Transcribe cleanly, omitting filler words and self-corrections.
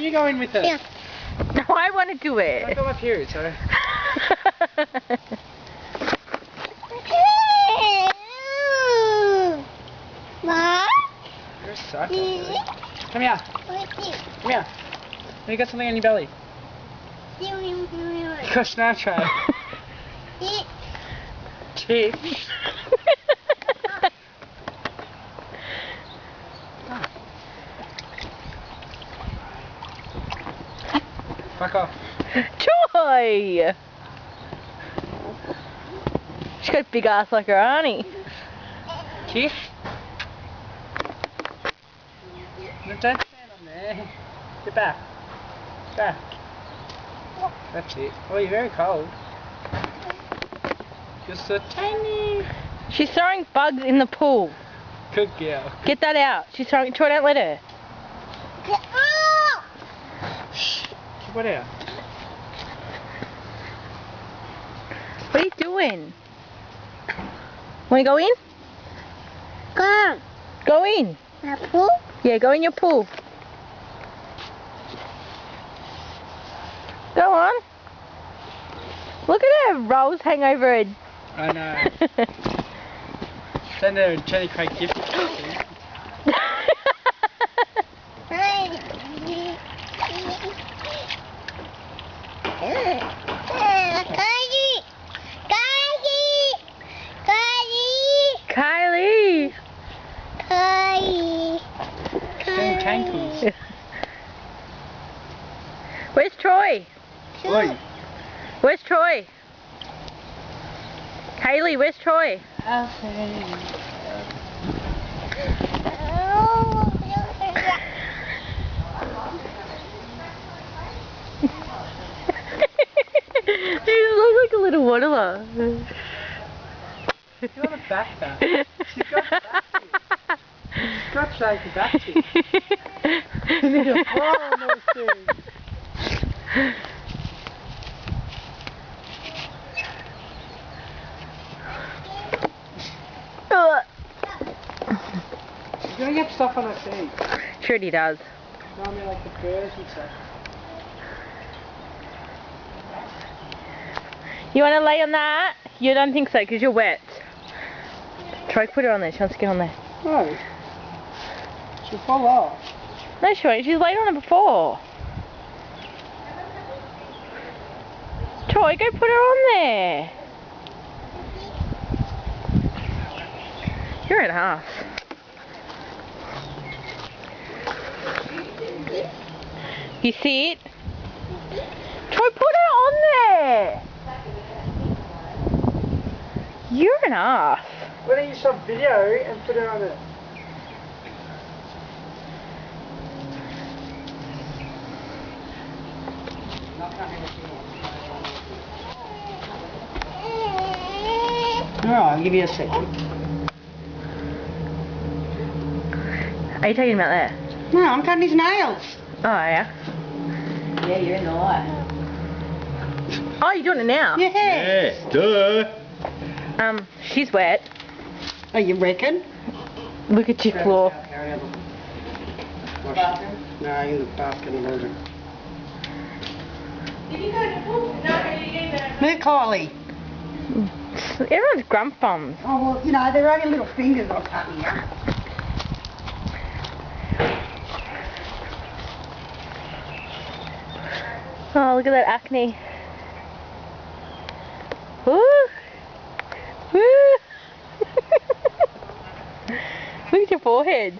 you go in with it? Yeah. No, I want to do it. I got my period, so... Mom? You're a psycho, really. Come here. Come here. You got something on your belly. You got Snapchat. Chick. Fuck off. Joy! She's got a big ass like her auntie. Kiss. No, don't stand on there. Get back. Back. That's it. Oh, you're very cold. You're so tiny. She's throwing bugs in the pool. Good girl. Get that out. She's throwing. Troy, don't let her. Shh. Keep it out. What are you doing? Want to go in? Come. Go in. The pool? Yeah, go in your pool. Go on. Look at her rolls hang over her. I know. Send her a Jenny Craig gift. Kylie. Cankles. Where's Troy? Oi. Where's Troy? Kaylee, where's Troy? You look like a little waddler. She's got a backpack. She's got a backpack. She's got shake a backpack. You need a fly on those things. She's gonna get stuff on her feet. Sure he does. I mean, like the birds and stuff. You want to lay on that? You don't think so because you're wet. Try to put her on there. She wants to get on there. No. She'll fall off. No, she won't. She's laid on it before. Troy, go put her on there. You're an ass. You see it? Troy, put her on there. You're an ass. Why don't you stop video and put her on it? Alright, I'll give you a second. Are you taking him out there? No, I'm cutting his nails. Oh, yeah. Yeah, you're in the light. Oh, you're doing it now? Yeah. Yeah, duh. She's wet. Oh, you reckon? Look at your claw. Bathroom? No, in the basket and laundry. Did you go to the pool? No, you didn't go. Where, Kylie? Everyone's grump bums. Oh, well, you know, they're only little fingers I'll cut here. Oh, look at that acne. Woo! Woo! Look at your forehead.